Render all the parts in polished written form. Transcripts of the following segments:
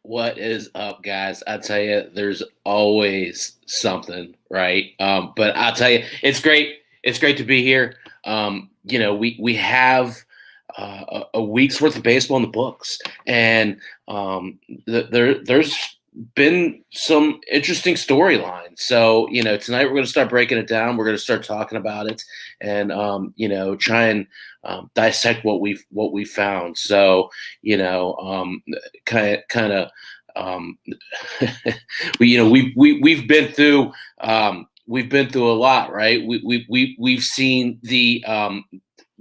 What is up, guys? I tell you, there's always something, right? But I'll tell you, it's great. It's great to be here. We have a week's worth of baseball in the books, and there's been some interesting storylines. So tonight we're going to start breaking it down. We're going to start talking about it, and try and dissect what we found. So kind of um, we've been through a lot, right? We've seen the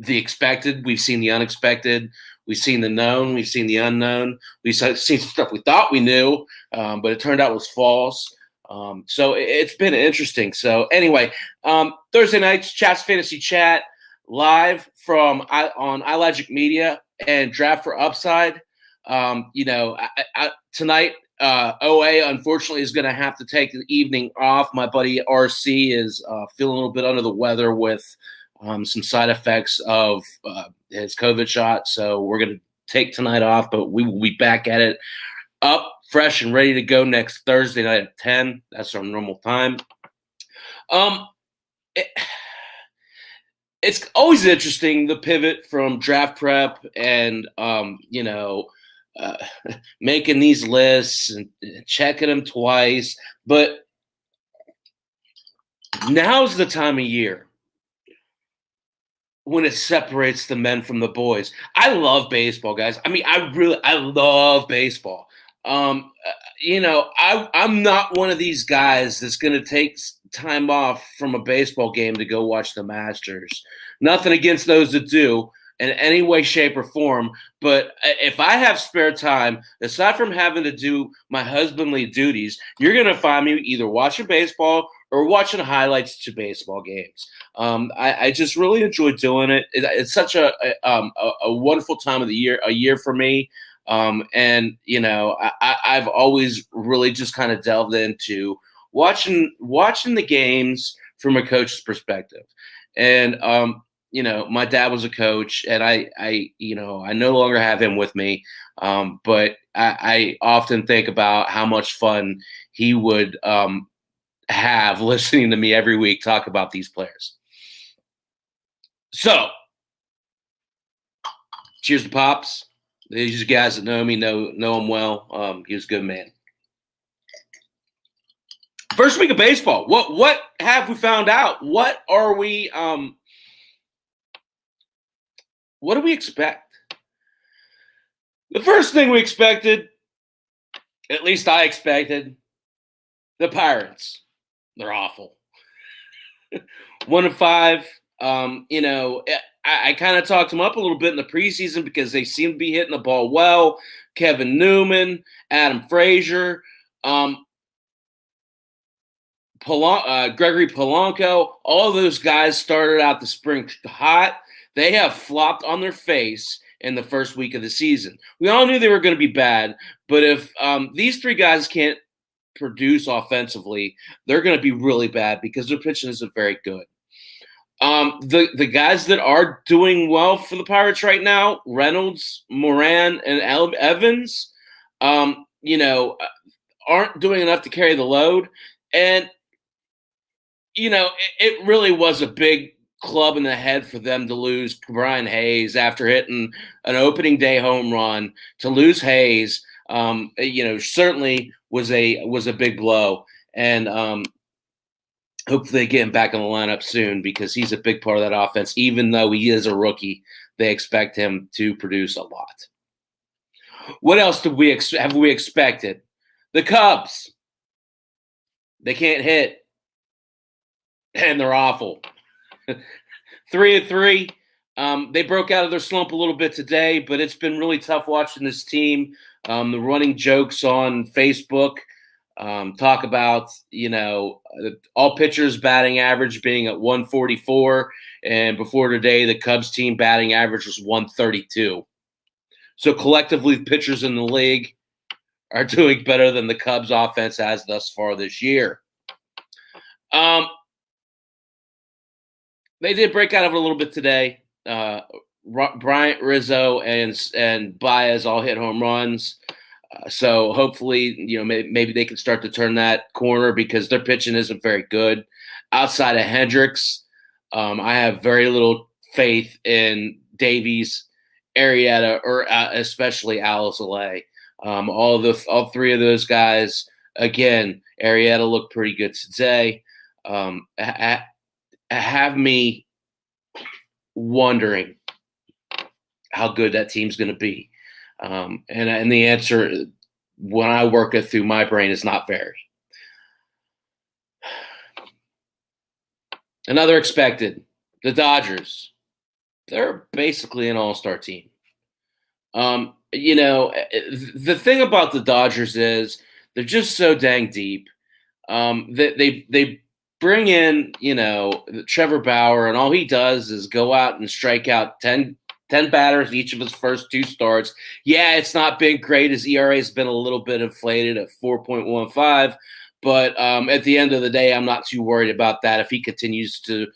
expected, we've seen the unexpected, we've seen the known, we've seen the unknown, we've seen some stuff we thought we knew, but it turned out was false. So it's been interesting. So anyway, Thursday nights, Chap's Fantasy Chat live on iLogic Media and Draft for Upside. Tonight, OA unfortunately is going to have to take the evening off. My buddy RC is feeling a little bit under the weather with some side effects of his COVID shot. So we're going to take tonight off, but we will be back at it up, fresh, and ready to go next Thursday night at 10. That's our normal time. It's always interesting, the pivot from draft prep and making these lists and checking them twice. But now's the time of year when it separates the men from the boys. I love baseball, guys. I mean, I love baseball. I'm not one of these guys that's going to take time off from a baseball game to go watch the Masters. Nothing against those that do in any way, shape, or form. But if I have spare time, aside from having to do my husbandly duties, you're going to find me either watching baseball or watching highlights to baseball games. I just really enjoy doing it. It's such a wonderful time of the year, a year for me. I've always really just kind of delved into watching the games from a coach's perspective. And my dad was a coach, and I no longer have him with me. But I often think about how much fun he would have listening to me every week talk about these players. So, cheers to Pops. These guys that know me know him well. He was a good man. First week of baseball. What have we found out? What do we expect? The first thing we expected, at least I expected, the Pirates. They're awful. 1-5. I kind of talked them up a little bit in the preseason because they seem to be hitting the ball well. Kevin Newman, Adam Frazier, Gregory Polanco, all of those guys started out the spring hot. They have flopped on their face in the first week of the season. We all knew they were going to be bad, but if these three guys can't produce offensively, they're going to be really bad because their pitching isn't very good. The guys that are doing well for the Pirates right now, Reynolds, Moran, and Evans, aren't doing enough to carry the load. And, it really was a big club in the head for them to lose Brian Hayes after hitting an opening day home run. To lose Hayes, certainly was a big blow. And hopefully they get him back in the lineup soon because he's a big part of that offense. Even though he is a rookie, they expect him to produce a lot. What else have we expected? The Cubs. They can't hit, and they're awful. 3-3. They broke out of their slump a little bit today, but it's been really tough watching this team. The running jokes on Facebook talk about, all pitchers batting average being at 144. And before today, the Cubs team batting average was 132. So collectively, pitchers in the league are doing better than the Cubs offense has thus far this year. They did break out of it a little bit today. Bryant, Rizzo, and Baez all hit home runs. So hopefully, maybe they can start to turn that corner because their pitching isn't very good. Outside of Hendricks, I have very little faith in Davies, Arrieta, or especially Alzolay. All three of those guys. Again, Arrieta looked pretty good today. Have me wondering how good that team's going to be. And the answer, when I work it through my brain, is not very. Another expected, the Dodgers. They're basically an all-star team. The thing about the Dodgers is they're just so dang deep. They bring in, Trevor Bauer, and all he does is go out and strike out 10 batters each of his first two starts. Yeah, it's not been great. His ERA has been a little bit inflated at 4.15. But at the end of the day, I'm not too worried about that. If he continues to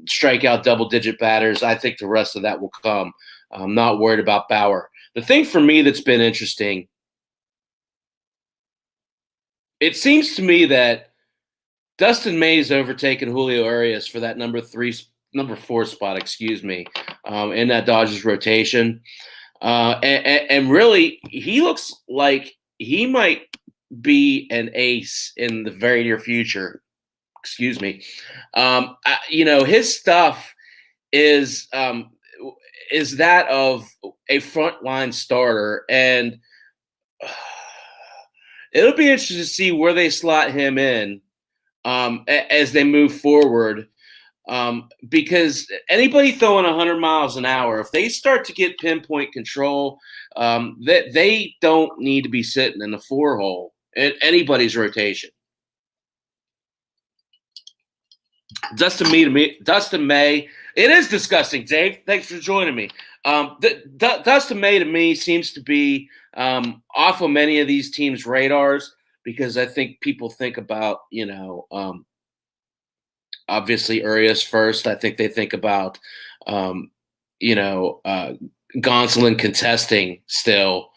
strike out double-digit batters, I think the rest of that will come. I'm not worried about Bauer. The thing for me that's been interesting, it seems to me that Dustin May's overtaken Julio Urias for that number 4 spot, in that Dodgers rotation. And really, he looks like he might be an ace in the very near future. His stuff is that of a frontline starter, and it'll be interesting to see where they slot him in as they move forward. Because anybody throwing 100 miles an hour, if they start to get pinpoint control, they don't need to be sitting in the 4 hole in anybody's rotation. Dustin May. It is disgusting, Dave. Thanks for joining me. Dustin May to me seems to be off of many of these teams' radars because I think people think about, obviously Urias first. I think they think about, Gonsolin contesting still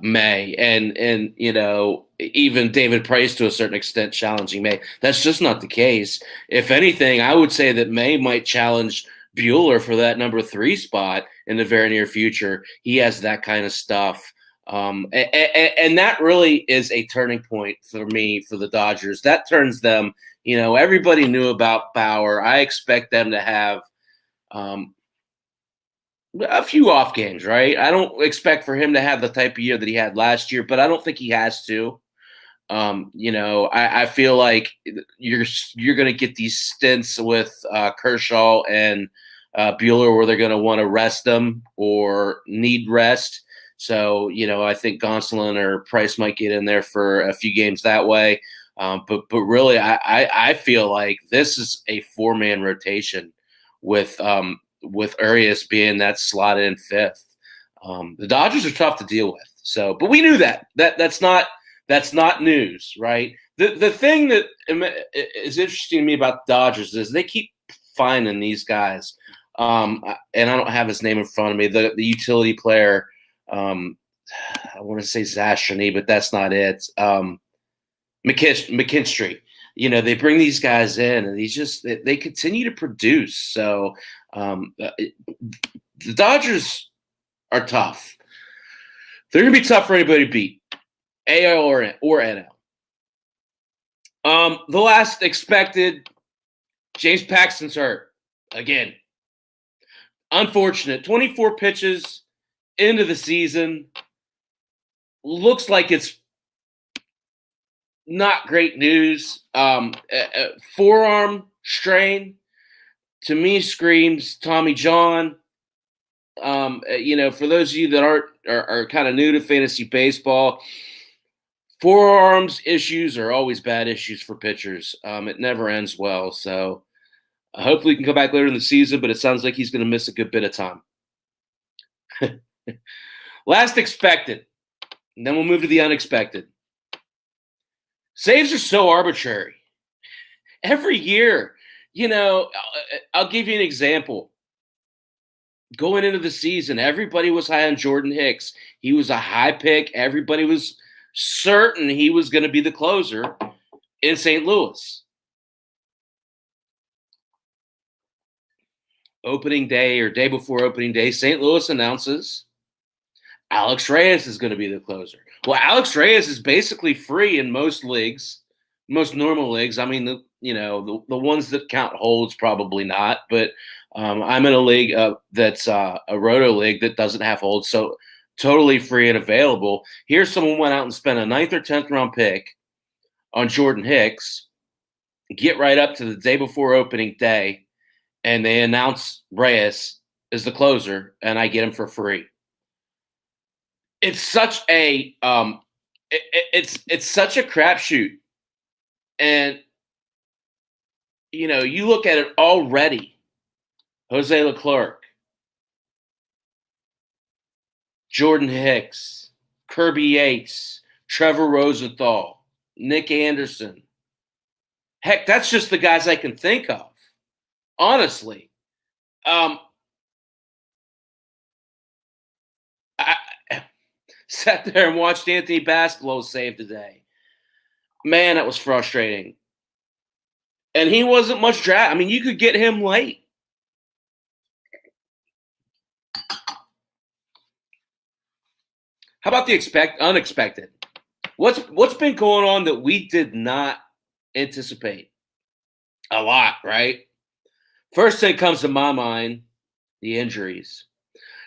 May and even David Price to a certain extent challenging May. That's just not the case. If anything, I would say that May might challenge Buehler for that number 3 spot in the very near future. He has that kind of stuff. And that really is a turning point for me for the Dodgers. That turns them, everybody knew about Bauer. I expect them to have a few off games, right? I don't expect for him to have the type of year that he had last year, but I don't think he has to. I feel like you're going to get these stints with Kershaw and Buehler where they're going to want to rest them or need rest. So, I think Gonsolin or Price might get in there for a few games that way. But really, I feel like this is a 4-man rotation with Urias being that slotted in 5th. The Dodgers are tough to deal with. So, but we knew that. That's not news, right? The thing that is interesting to me about the Dodgers is they keep finding these guys. And I don't have his name in front of me. The utility player, I want to say Zastrany, but that's not it. McKinstry. They bring these guys in, and they continue to produce. So the Dodgers are tough. They're going to be tough for anybody to beat, AL or NL. The last expected, James Paxton's hurt again. Unfortunate. 24 pitches into the season. Looks like it's not great news. Forearm strain to me screams Tommy John. For those of you that are kind of new to fantasy baseball, forearms issues are always bad issues for pitchers. It never ends well. So hopefully he can come back later in the season, but it sounds like he's going to miss a good bit of time. Last expected, and then we'll move to the unexpected. Saves are so arbitrary. Every year, I'll give you an example. Going into the season, everybody was high on Jordan Hicks. He was a high pick. Everybody was certain he was going to be the closer in St. Louis. Opening day or day before opening day, St. Louis announces Alex Reyes is going to be the closer. Well, Alex Reyes is basically free in most leagues, most normal leagues. I mean, the ones that count holds probably not, but I'm in a league that's a roto league that doesn't have holds, so totally free and available. Here's someone went out and spent a 9th or 10th round pick on Jordan Hicks, get right up to the day before opening day, and they announce Reyes is the closer, and I get him for free. It's such a it's such a crapshoot, and you look at it already. Jose Leclerc, Jordan Hicks, Kirby Yates, Trevor Rosenthal, Nick Anderson. Heck, that's just the guys I can think of. Honestly, I sat there and watched Anthony Basketball save today. Man, that was frustrating. And he wasn't much draft. I mean, you could get him late. How about the unexpected? What's been going on that we did not anticipate? A lot, right? First thing comes to my mind, the injuries.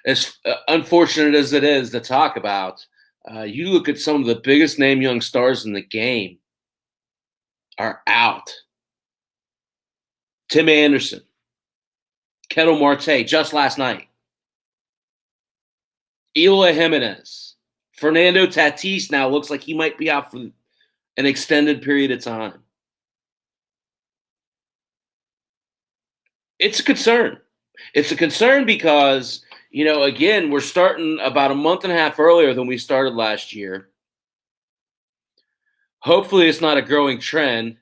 As unfortunate as it is to talk about, you look at some of the biggest name young stars in the game are out. Tim Anderson, Kettle Marte, just last night. Eloy Jimenez. Fernando Tatis now looks like he might be out for an extended period of time. It's a concern. It's a concern because, again, we're starting about a month and a half earlier than we started last year. Hopefully it's not a growing trend.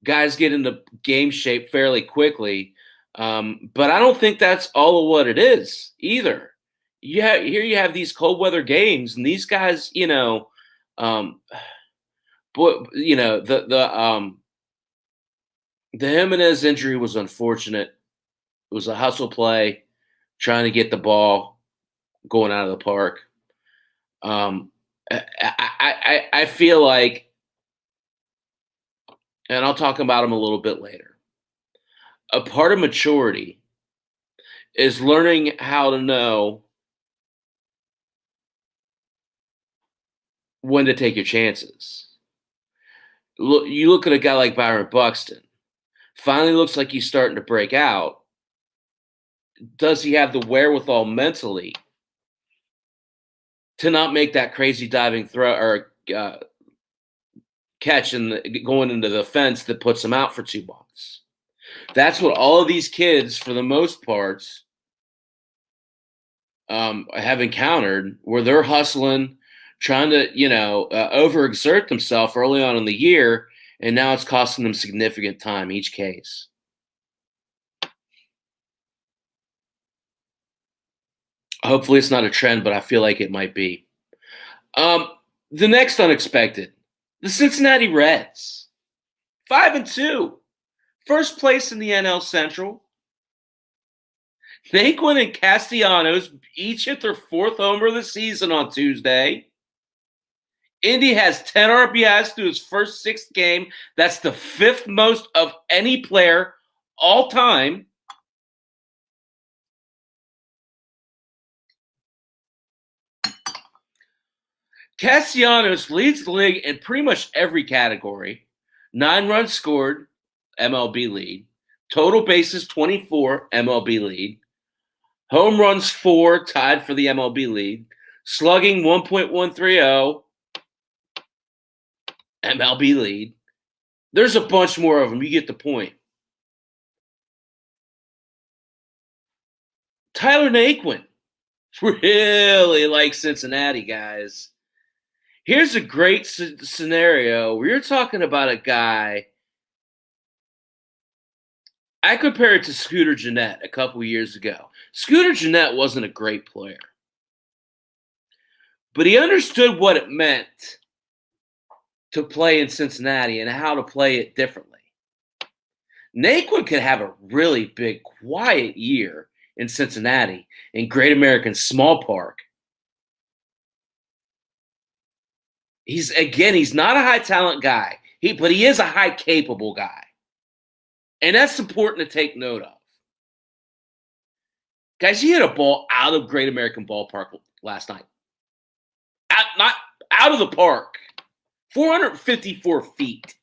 Guys get into game shape fairly quickly. But I don't think that's all of what it is either. Here you have these cold weather games, and these guys, the Jimenez injury was unfortunate. It was a hustle play, trying to get the ball going out of the park. I feel like, and I'll talk about him a little bit later, a part of maturity is learning how to know when to take your chances. You look at a guy like Byron Buxton. Finally looks like he's starting to break out. Does he have the wherewithal mentally to not make that crazy diving throw or catch and going into the fence that puts him out for 2 months? That's what all of these kids, for the most part, have encountered, where they're hustling, trying to, overexert themselves early on in the year, and now it's costing them significant time each case. Hopefully it's not a trend, but I feel like it might be. The next unexpected, the Cincinnati Reds, 5-2, first place in the NL Central. Naquin and Castellanos each hit their 4th homer of the season on Tuesday. Indy has 10 RBIs through his first 6th game. That's the 5th most of any player all time. Castellanos leads the league in pretty much every category. 9 runs scored, MLB lead. Total bases, 24, MLB lead. Home runs, 4, tied for the MLB lead. Slugging, 1.130, MLB lead. There's a bunch more of them. You get the point. Tyler Naquin really likes Cincinnati, guys. Here's a great scenario where you're talking about a guy. I compare it to Scooter Gennett a couple years ago. Scooter Gennett wasn't a great player, but he understood what it meant to play in Cincinnati and how to play it differently. Naquin could have a really big, quiet year in Cincinnati, in Great American Small Park. He's not a high talent guy, but he is a high capable guy. And that's important to take note of. Guys, he hit a ball out of Great American Ballpark last night. Not out of the park. 454 feet.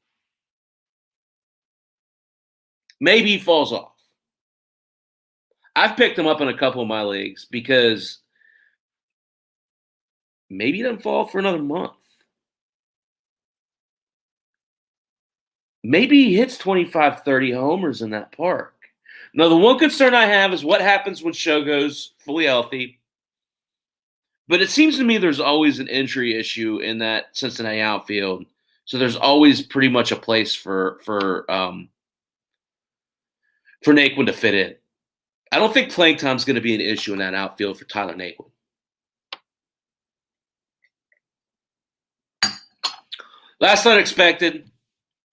Maybe he falls off. I've picked him up in a couple of my leagues because maybe he doesn't fall for another month. Maybe he hits 25, 30 homers in that park. Now, the one concern I have is what happens when Shogo's fully healthy. But it seems to me there's always an injury issue in that Cincinnati outfield. So there's always pretty much a place for Naquin to fit in. I don't think playing time is going to be an issue in that outfield for Tyler Naquin. Last unexpected,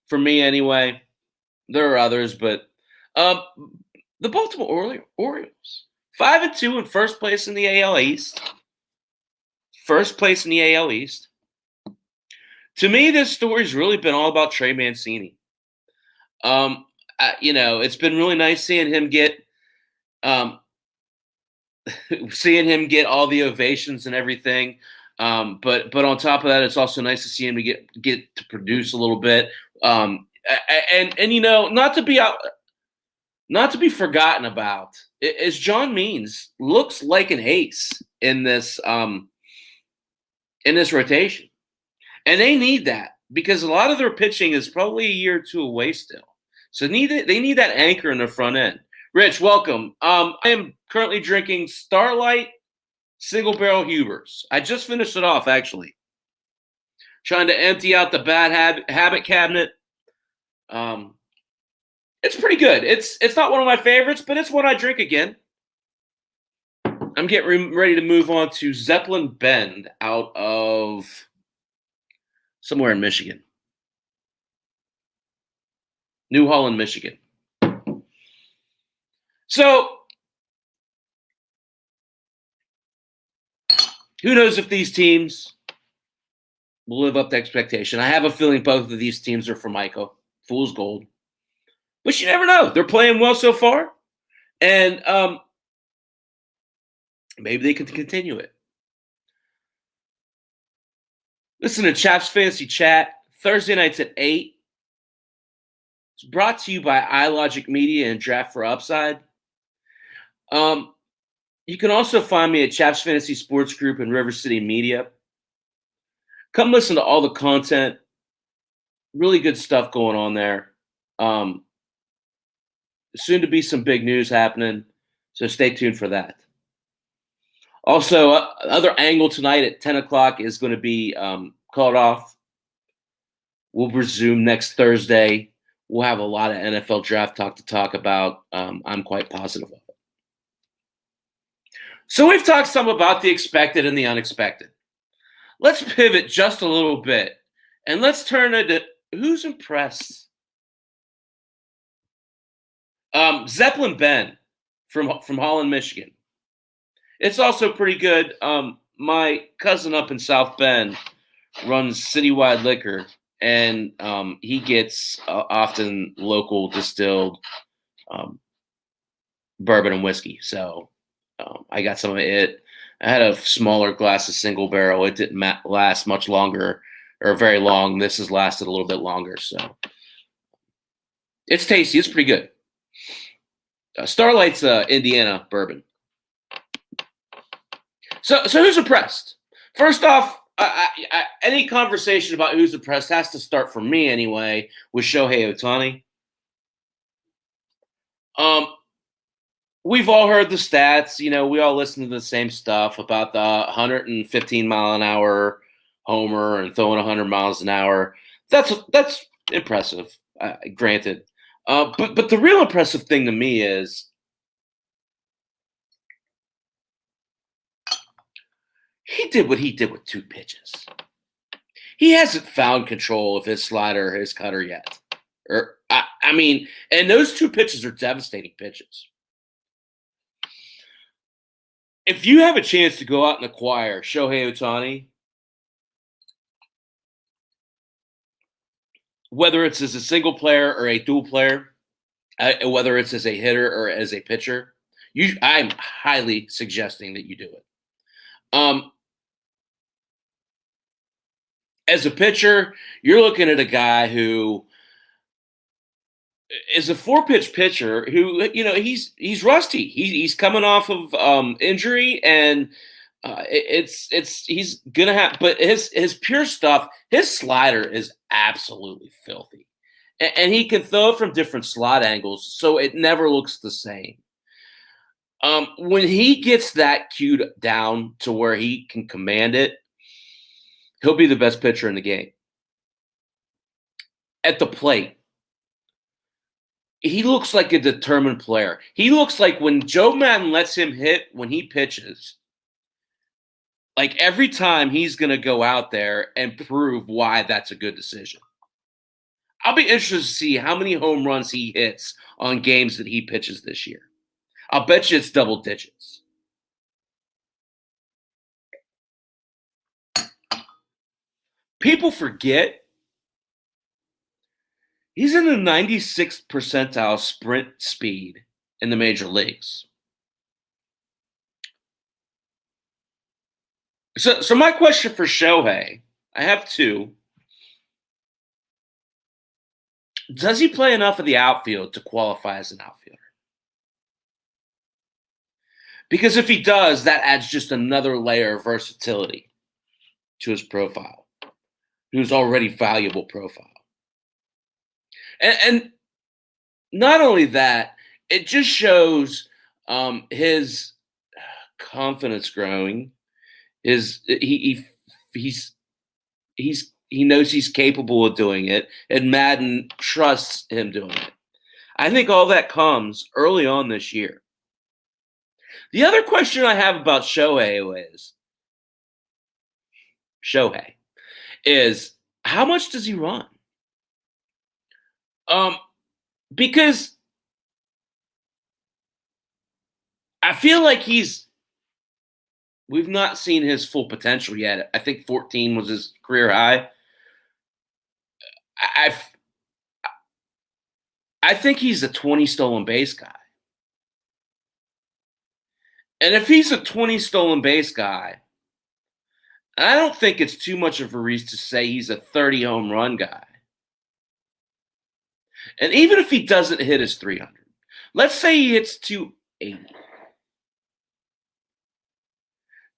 for me anyway. There are others, but the Baltimore Orioles, 5-2 in first place in the AL East. First place in the AL East. To me, this story's really been all about Trey Mancini. It's been really nice seeing him get all the ovations and everything. But on top of that, it's also nice to see him to get to produce a little bit. Not to be forgotten about is John Means looks like an ace in this rotation. And they need that because a lot of their pitching is probably a year or two away still. So they need that anchor in the front end. Rich, welcome. I am currently drinking Starlight Single Barrel Hubers. I just finished it off, actually. Trying to empty out the bad habit cabinet. It's pretty good. It's not one of my favorites, but it's one I drink again. I'm getting ready to move on to Zeppelin Bend out of somewhere in Michigan. New Holland, Michigan. So, who knows if these teams will live up to expectation. I have a feeling both of these teams are Formica, fool's gold. But you never know. They're playing well so far. And maybe they can continue it. Listen to Chap's Fantasy Chat, Thursday nights at 8. It's brought to you by iLogic Media and Draft for Upside. You can also find me at Chap's Fantasy Sports Group and River City Media. Come listen to all the content. Really good stuff going on there. Soon to be some big news happening, so stay tuned for that. Also, other angle tonight at 10 o'clock is going to be called off. We'll resume next Thursday. We'll have a lot of NFL draft talk to talk about. I'm quite positive of it. So we've talked some about the expected and the unexpected. Let's pivot just a little bit, and let's turn it to who's impressed. Zeppelin Bend from Holland, Michigan. It's also pretty good. My cousin up in South Bend runs Citywide Liquor, and he gets often local distilled bourbon and whiskey. So I got some of it. I had a smaller glass of single barrel. It didn't last much longer or very long. This has lasted a little bit longer. So it's tasty. It's pretty good. Starlight's Indiana bourbon. So who's impressed? First off, any conversation about who's impressed has to start, for me anyway, with Shohei Ohtani. We've all heard the stats. We all listen to the same stuff about the 115-mile-an-hour homer and throwing 100 miles an hour. That's impressive, granted. But the real impressive thing to me is he did what he did with 2 pitches. He hasn't found control of his slider or his cutter yet. I mean, and those 2 pitches are devastating pitches. If you have a chance to go out and acquire Shohei Ohtani, whether it's as a single player or a dual player, whether it's as a hitter or as a pitcher, I'm highly suggesting that you do it. As a pitcher, you're looking at a guy who is a 4-pitch pitcher who, he's rusty. He's coming off of injury, and he's gonna have. But his pure stuff, his slider is absolutely filthy, and he can throw it from different slot angles, so it never looks the same. When he gets that cued down to where he can command it, he'll be the best pitcher in the game. At the plate, he looks like a determined player. He looks like when Joe Madden lets him hit when he pitches, like every time he's going to go out there and prove why that's a good decision. I'll be interested to see how many home runs he hits on games that he pitches this year. I'll bet you it's double digits. People forget he's in the 96th percentile sprint speed in the major leagues. So my question for Shohei, I have 2. Does he play enough of the outfield to qualify as an outfielder? Because if he does, that adds just another layer of versatility to his profile, who's already valuable profile. And not only that, it just shows his confidence growing. He knows he's capable of doing it, and Madden trusts him doing it. I think all that comes early on this year. The other question I have about Shohei is how much does he run? Because I feel like we've not seen his full potential yet. I think 14 was his career high. I think he's a 20 stolen base guy. And if he's a 20 stolen base guy, I don't think it's too much of a reach to say he's a 30 home run guy. And even if he doesn't hit his 300, let's say he hits 280.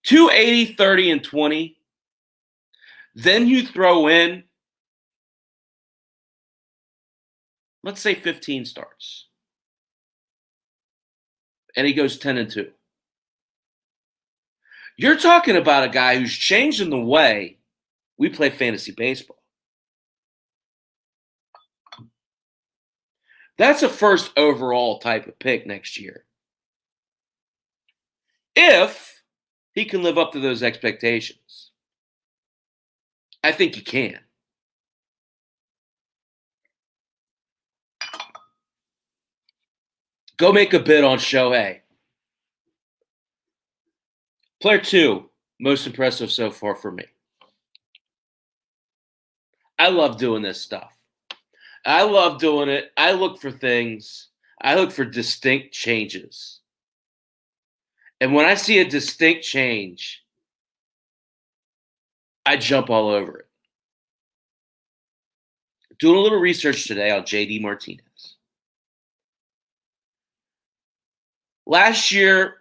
280, 30, and 20. Then you throw in, let's say 15 starts. And he goes 10-2. You're talking about a guy who's changing the way we play fantasy baseball. That's a first overall type of pick next year. If he can live up to those expectations, I think he can. Go make a bid on Shohei. Player 2, most impressive so far for me. I love doing this stuff. I love doing it. I look for things. I look for distinct changes. And when I see a distinct change, I jump all over it. Doing a little research today on JD Martinez. Last year,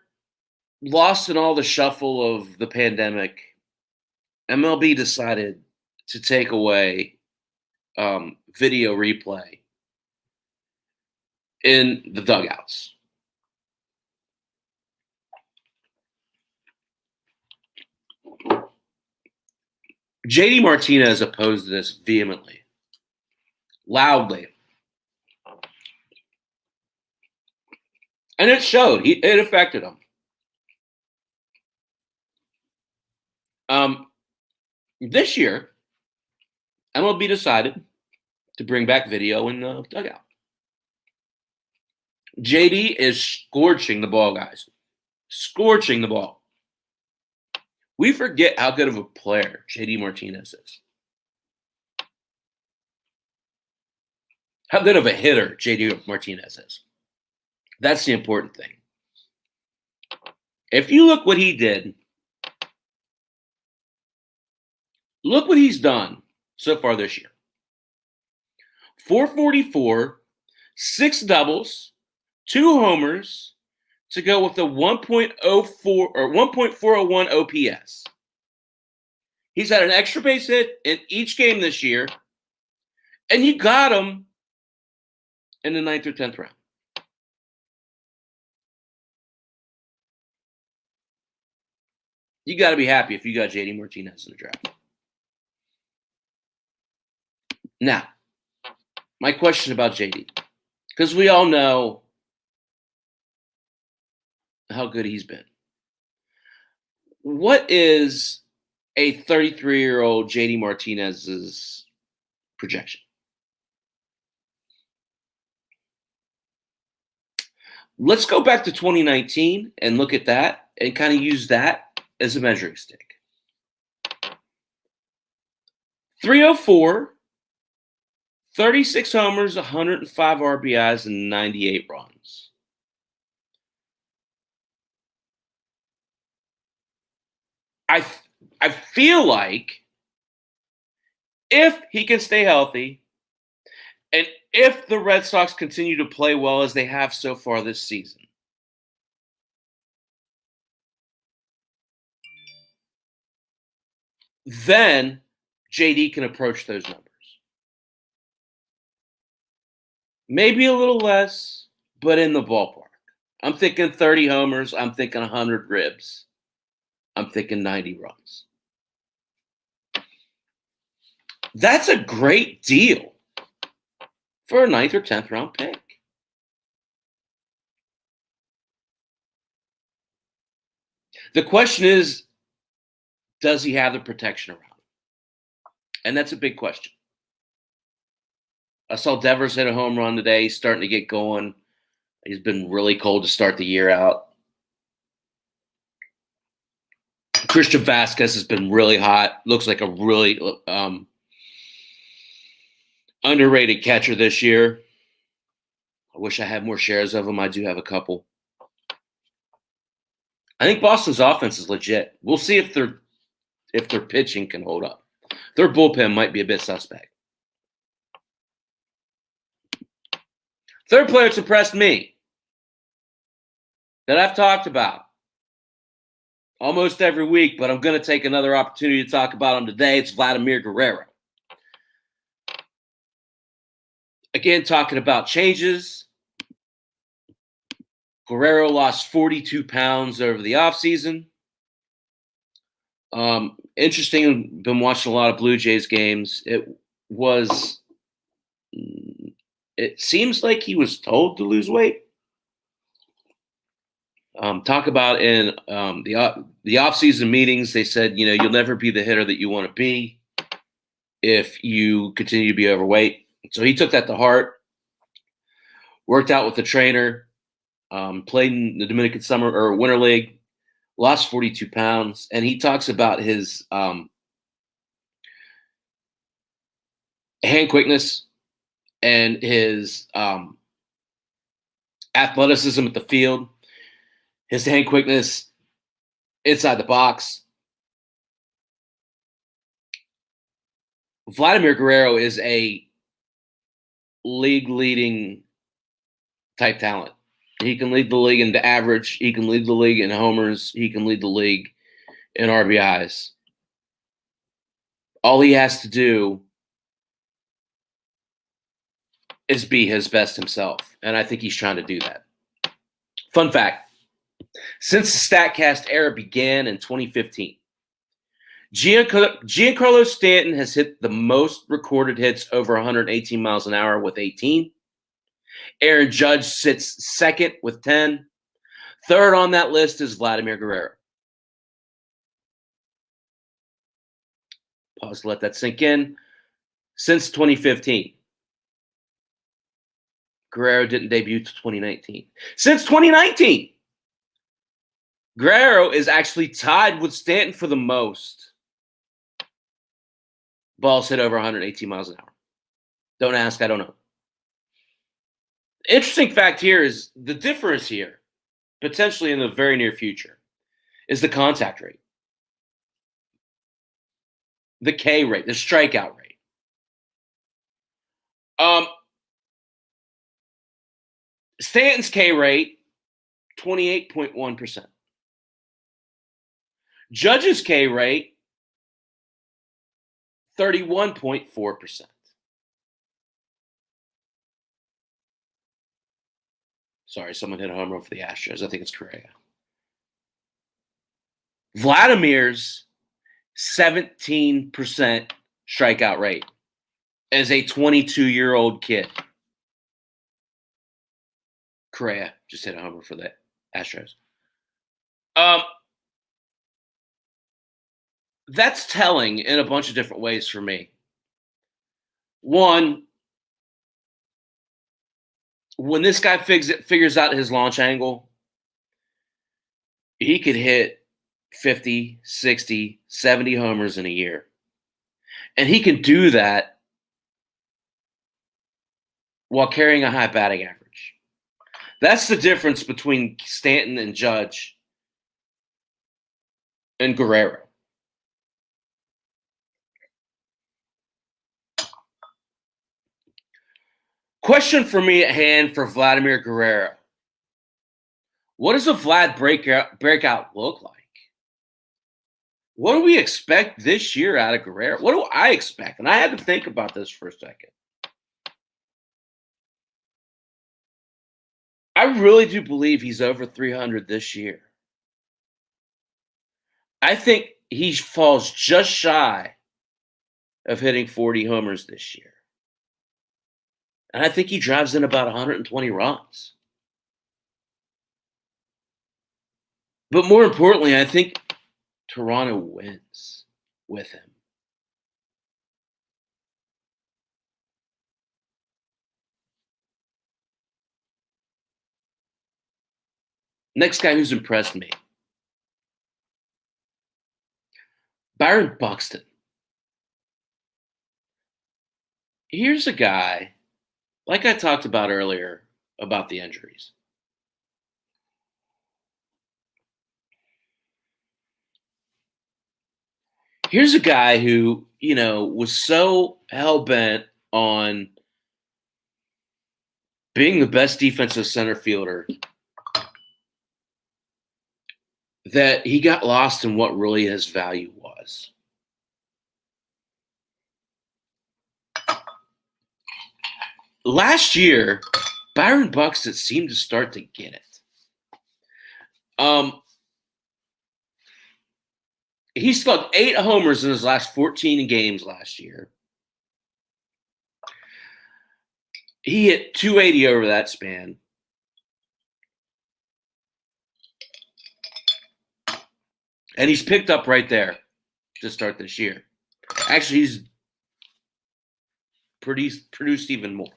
lost in all the shuffle of the pandemic, MLB decided to take away video replay in the dugouts. JD Martinez opposed this vehemently, loudly. And it showed. It affected him. This year, MLB decided to bring back video in the dugout. JD is scorching the ball, guys. Scorching the ball. We forget how good of a player JD Martinez is. How good of a hitter JD Martinez is. That's the important thing. If you look what he did, look what he's done so far this year. 444, 6 doubles, 2 homers to go with a 1.04 or 1.401 OPS. He's had an extra base hit in each game this year, and you got him in the 9th or 10th round. You got to be happy if you got JD Martinez in the draft. Now, my question about JD, because we all know how good he's been. What is a 33-year-old JD Martinez's projection? Let's go back to 2019 and look at that and kind of use that as a measuring stick. 304, 36 homers, 105 RBIs, and 98 runs. I feel like if he can stay healthy and if the Red Sox continue to play well as they have so far this season, then JD can approach those numbers. Maybe a little less, but in the ballpark. I'm thinking 30 homers. I'm thinking 100 ribs. I'm thinking 90 runs. That's a great deal for a 9th or 10th round pick. The question is, does he have the protection around him? And that's a big question. I saw Devers hit a home run today. He's starting to get going. He's been really cold to start the year out. Christian Vasquez has been really hot. Looks like a really underrated catcher this year. I wish I had more shares of him. I do have a couple. I think Boston's offense is legit. We'll see if their pitching can hold up. Their bullpen might be a bit suspect. Third player that's impressed me that I've talked about almost every week, but I'm going to take another opportunity to talk about him today. It's Vladimir Guerrero. Again, talking about changes. Guerrero lost 42 pounds over the offseason. Interesting. Been watching a lot of Blue Jays games. It seems like he was told to lose weight. Talk about in the off-season meetings, they said, you'll never be the hitter that you want to be if you continue to be overweight. So he took that to heart, worked out with the trainer, played in the Dominican Summer or Winter League, lost 42 pounds. And he talks about his hand quickness and his athleticism at the field. His hand quickness inside the box. Vladimir Guerrero is a league-leading type talent. He can lead the league in the average. He can lead the league in homers. He can lead the league in RBIs. All he has to do is be his best himself, and I think he's trying to do that. Fun fact. Since the StatCast era began in 2015, Giancarlo Stanton has hit the most recorded hits over 118 miles an hour with 18. Aaron Judge sits second with 10. Third on that list is Vladimir Guerrero. Pause to let that sink in. Since 2015, Guerrero didn't debut until 2019. Since 2019, Guerrero is actually tied with Stanton for the most balls hit over 118 miles an hour. Don't ask, I don't know. Interesting fact here is the difference here, potentially in the very near future, is the contact rate, the K rate, the strikeout rate. Stanton's K rate, 28.1%. Judge's K rate, 31.4%. Sorry, someone hit a home run for the Astros. I think it's Correa. Vladimir's 17% strikeout rate as a 22-year-old kid. Correa just hit a homer for the Astros. That's telling in a bunch of different ways for me. One, when this guy figures out his launch angle, he could hit 50, 60, 70 homers in a year. And he can do that while carrying a high batting average. That's the difference between Stanton and Judge and Guerrero. Question for me at hand for Vladimir Guerrero. What does a Vlad breakout look like? What do we expect this year out of Guerrero? What do I expect? And I had to think about this for a second. I really do believe he's over 300 this year. I think he falls just shy of hitting 40 homers this year. And I think he drives in about 120 runs. But more importantly, I think Toronto wins with him. Next guy who's impressed me, Byron Buxton. Here's a guy, like I talked about earlier, about the injuries. Here's a guy who, was so hell-bent on being the best defensive center fielder that he got lost in what really his value was. Last year, Byron Buxton seemed to start to get it. He slugged 8 homers in his last 14 games last year. He hit 280 over that span. And he's picked up right there to start this year. Actually, he's produced even more.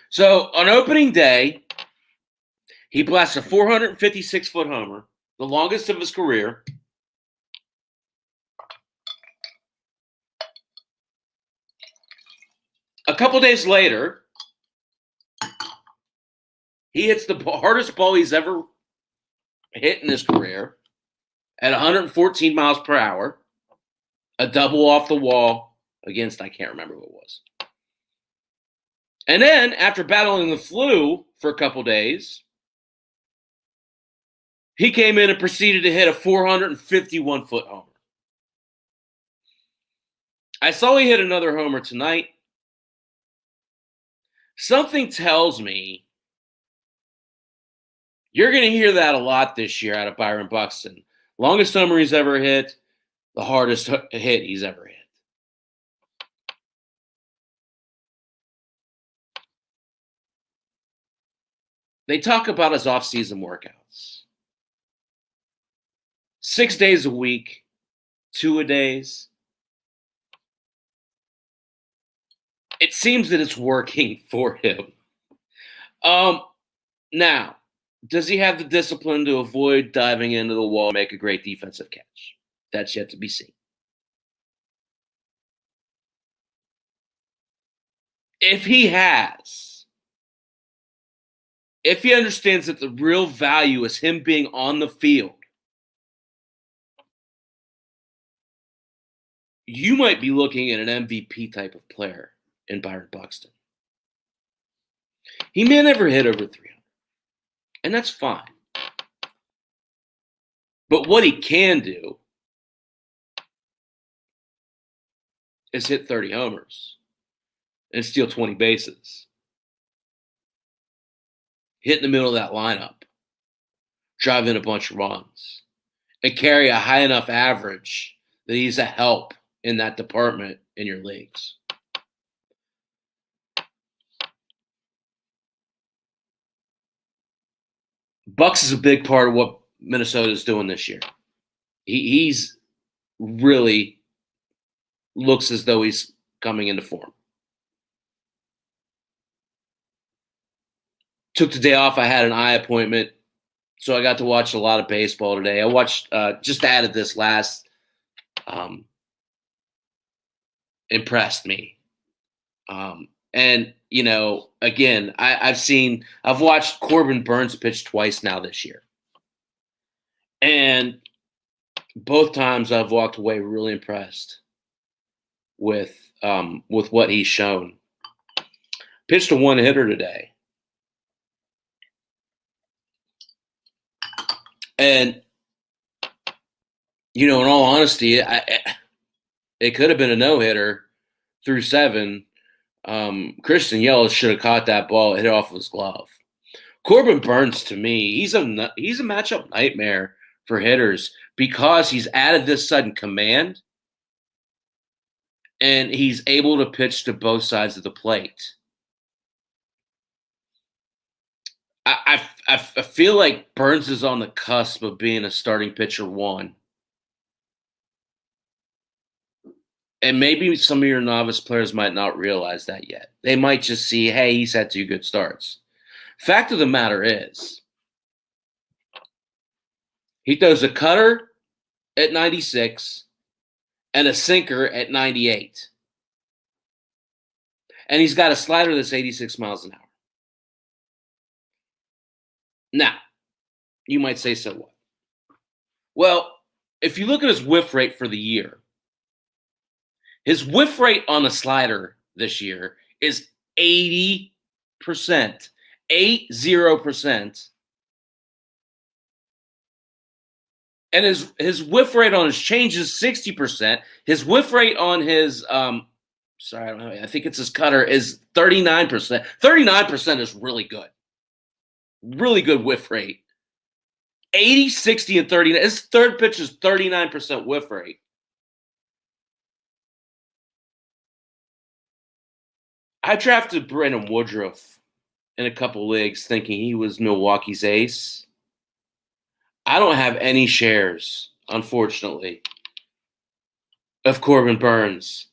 So on opening day, he blasted a 456-foot homer, the longest of his career. A couple days later, he hits the hardest ball he's ever hit in his career at 114 miles per hour, a double off the wall against, I can't remember who it was. And then, after battling the flu for a couple days, he came in and proceeded to hit a 451-foot homer. I saw he hit another homer tonight. Something tells me you're going to hear that a lot this year out of Byron Buxton. Longest homer he's ever hit, the hardest hit he's ever hit. They talk about his off-season workouts. 6 days a week, 2-a-days. It seems that it's working for him. Now, does he have the discipline to avoid diving into the wall and make a great defensive catch? That's yet to be seen. If he understands that the real value is him being on the field, you might be looking at an MVP type of player in Byron Buxton. He may never hit over 300, and that's fine. But what he can do is hit 30 homers and steal 20 bases. Hit in the middle of that lineup, drive in a bunch of runs, and carry a high enough average that he's a help in that department in your leagues. Bucks is a big part of what Minnesota is doing this year. He's really looks as though he's coming into form. Took the day off. I had an eye appointment, so I got to watch a lot of baseball today. I watched, just added this last, impressed me. And, you know, again, I've watched Corbin Burns pitch twice now this year. And both times I've walked away really impressed with what he's shown. Pitched a one-hitter today. And, you know, in all honesty, it could have been a no-hitter through 7. Christian Yelich should have caught that ball, hit it off of his glove. Corbin Burns, to me, he's a matchup nightmare for hitters because he's added this sudden command and he's able to pitch to both sides of the plate. I feel like Burns is on the cusp of being a starting pitcher 1. And maybe some of your novice players might not realize that yet. They might just see, hey, he's had 2 good starts. Fact of the matter is, he throws a cutter at 96 and a sinker at 98. And he's got a slider that's 86 miles an hour. Now, you might say, so what? Well, if you look at his whiff rate for the year, his whiff rate on a slider this year is 80%. 80%. And his whiff rate on his change is 60%. His whiff rate on his I think it's his cutter is 39%. 39% is really good. Really good whiff rate. 80, 60, and 39. His third pitch is 39% whiff rate. I drafted Brandon Woodruff in a couple leagues thinking he was Milwaukee's ace. I don't have any shares, unfortunately, of Corbin Burns,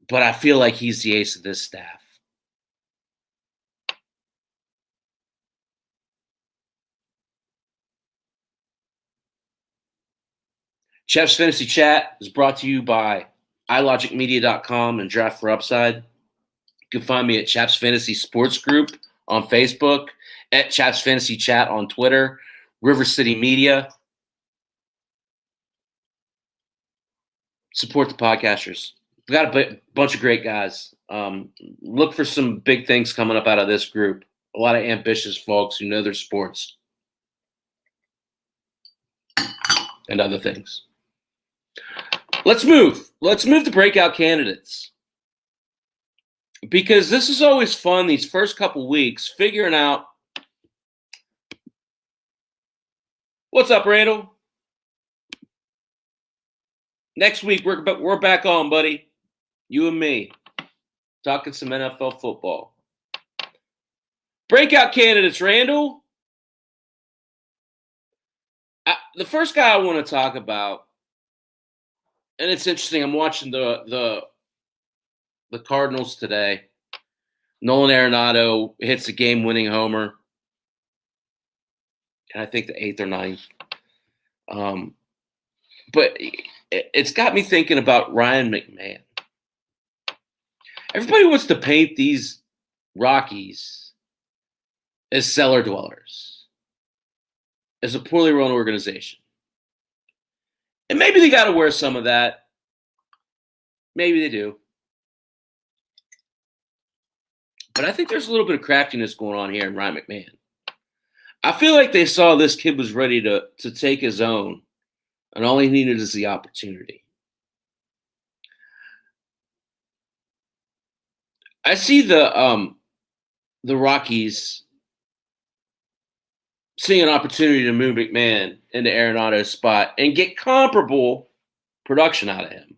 but I feel like he's the ace of this staff. Chap's Fantasy Chat is brought to you by ilogicmedia.com and Draft for Upside. You can find me at Chap's Fantasy Sports Group on Facebook, at Chap's Fantasy Chat on Twitter, River City Media. Support the podcasters. We've got a bunch of great guys. Look for some big things coming up out of this group. A lot of ambitious folks who know their sports and other things. Let's move. Let's move to breakout candidates. Because this is always fun, these first couple weeks, figuring out what's up, Randall. Next week, we're back on, buddy. You and me. Talking some NFL football. Breakout candidates, Randall. The first guy I want to talk about, and it's interesting, I'm watching the Cardinals today. Nolan Arenado hits a game-winning homer, and I think the eighth or ninth. But it's got me thinking about Ryan McMahon. Everybody wants to paint these Rockies as cellar dwellers, as a poorly run organization. And maybe they got to wear some of that. Maybe they do. But I think there's a little bit of craftiness going on here in Ryan McMahon. I feel like they saw this kid was ready to take his own, and all he needed is the opportunity. I see the Rockies seeing an opportunity to move McMahon into Arenado's spot and get comparable production out of him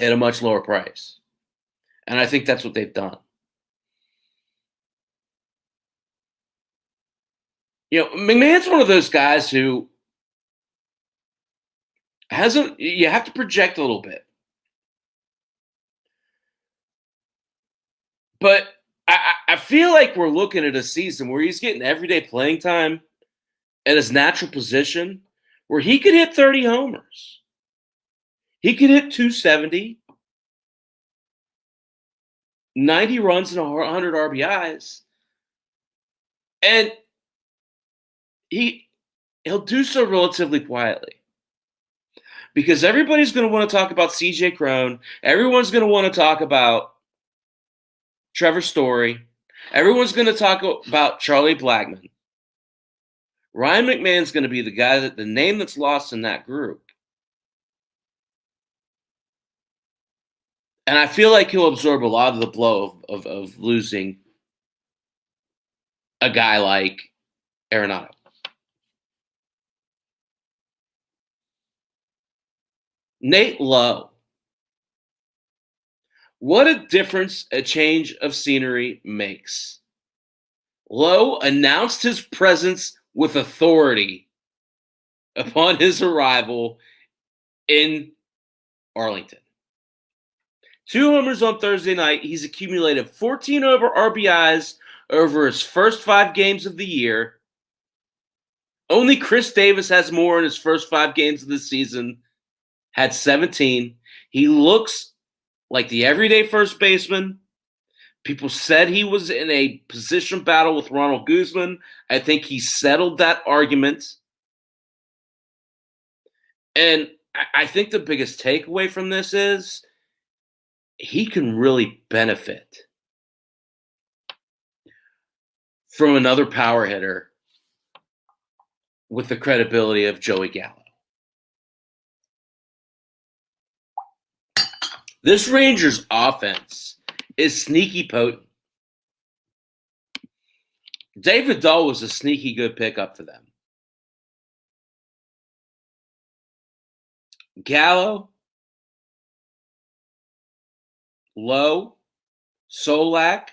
at a much lower price. And I think that's what they've done. McMahon's one of those guys who you have to project a little bit. But I feel like we're looking at a season where he's getting everyday playing time at his natural position, where he could hit 30 homers. He could hit 270, 90 runs and 100 RBIs. And he'll do so relatively quietly. Because everybody's going to want to talk about C.J. Cron. Everyone's going to want to talk about Trevor Story. Everyone's going to talk about Charlie Blackmon. Ryan McMahon's going to be the name that's lost in that group. And I feel like he'll absorb a lot of the blow of losing a guy like Arenado. Nate Lowe. What a difference a change of scenery makes. Lowe announced his presence with authority upon his arrival in Arlington. 2 homers on Thursday night. He's accumulated 14 RBIs over his first 5 games of the year. Only Chris Davis has more in his first 5 games of the season. Had 17. He looks like the everyday first baseman. People said he was in a position battle with Ronald Guzman. I think he settled that argument. And I think the biggest takeaway from this is he can really benefit from another power hitter with the credibility of Joey Gallo. This Rangers offense is sneaky potent. David Dahl was a sneaky good pickup for them. Gallo, Lowe, Solak.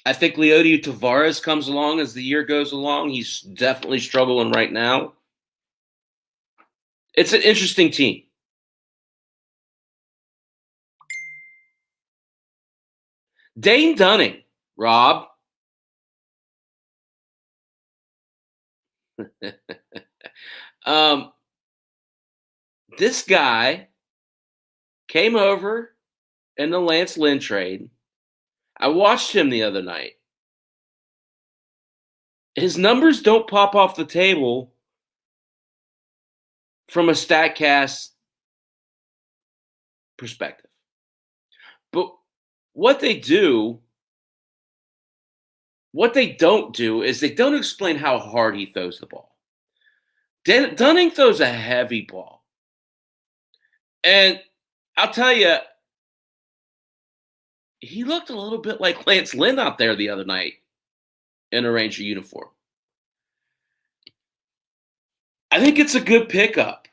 I think Leody Tavares comes along as the year goes along. He's definitely struggling right now. It's an interesting team. Dane Dunning, Rob. This guy came over in the Lance Lynn trade. I watched him the other night. His numbers don't pop off the table from a StatCast perspective. But what they don't do is they don't explain how hard he throws the ball. Dunning throws a heavy ball. And I'll tell you, he looked a little bit like Lance Lynn out there the other night in a Ranger uniform. I think it's a good pickup.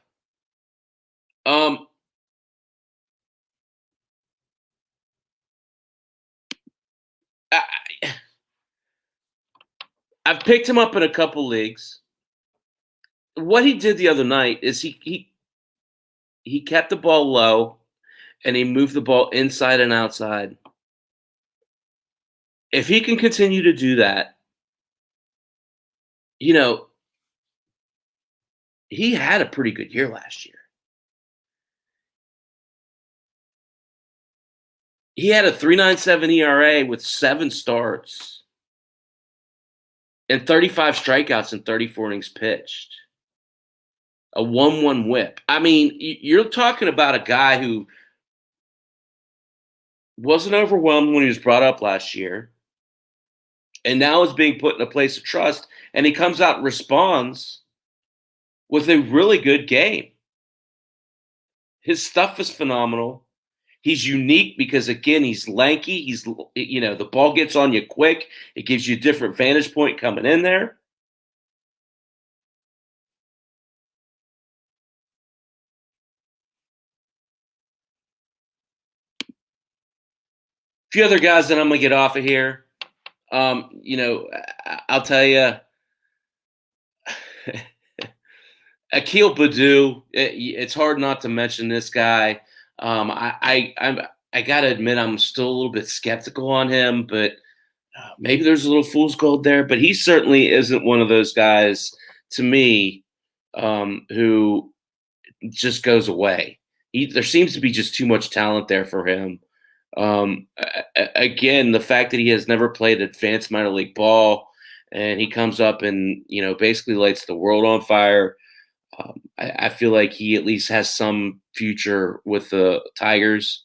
I've picked him up in a couple leagues. What he did the other night is he kept the ball low, and he moved the ball inside and outside. If he can continue to do that, you know, he had a pretty good year last year. He had a 3.97 ERA with 7 starts and 35 strikeouts and 34 innings pitched. A 1-1 whip. I mean, you're talking about a guy who wasn't overwhelmed when he was brought up last year and now is being put in a place of trust, and he comes out and responds with a really good game. His stuff is phenomenal. He's unique because, again, he's lanky. The ball gets on you quick. It gives you a different vantage point coming in there. A few other guys that I'm going to get off of here. I'll tell you, Akil Baddoo. It's hard not to mention this guy. I gotta admit, I'm still a little bit skeptical on him, but maybe there's a little fool's gold there. But he certainly isn't one of those guys to me who just goes away. There seems to be just too much talent there for him. Again, the fact that he has never played advanced minor league ball and he comes up and basically lights the world on fire. I feel like he at least has some future with the Tigers.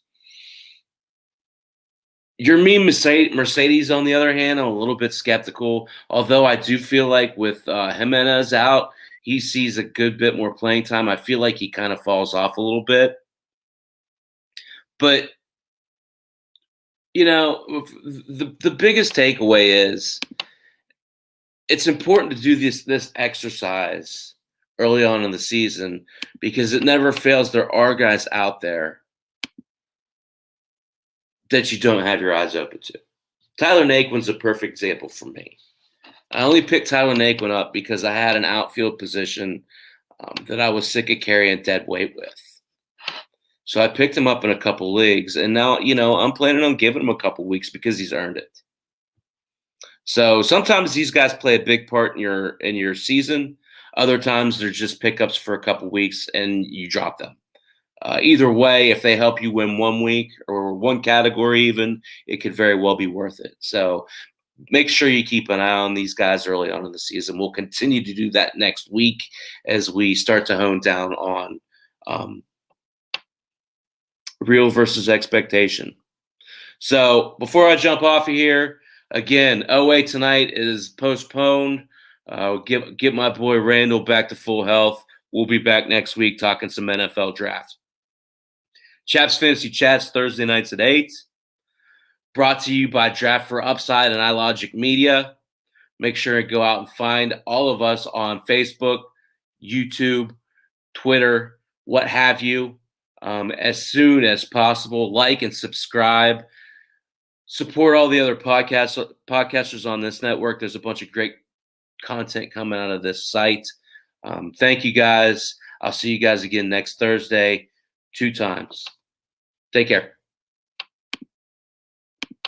Your me Mercedes, on the other hand, I'm a little bit skeptical. Although I do feel like with Jimenez out, he sees a good bit more playing time. I feel like he kind of falls off a little bit. But the biggest takeaway is it's important to do this exercise early on in the season because it never fails. There are guys out there that you don't have your eyes open to. Tyler Naquin's a perfect example for me. I only picked Tyler Naquin up because I had an outfield position that I was sick of carrying dead weight with. So I picked him up in a couple leagues, and now, I'm planning on giving him a couple weeks because he's earned it. So sometimes these guys play a big part in your season. Other times they're just pickups for a couple weeks and you drop them. Either way, if they help you win 1 week or one category even, it could very well be worth it. So make sure you keep an eye on these guys early on in the season. We'll continue to do that next week as we start to hone down on real versus expectation. So before I jump off of here, again, OA tonight is postponed. Get my boy Randall back to full health. We'll be back next week talking some NFL draft. Chap's Fantasy Chats Thursday nights at 8. Brought to you by Draft for Upside and iLogic Media. Make sure to go out and find all of us on Facebook, YouTube, Twitter, what have you. As soon as possible, like and subscribe. Support all the other podcasters on this network. There's a bunch of great content coming out of this site. Thank you guys. I'll see you guys again next Thursday, 2 times. Take care.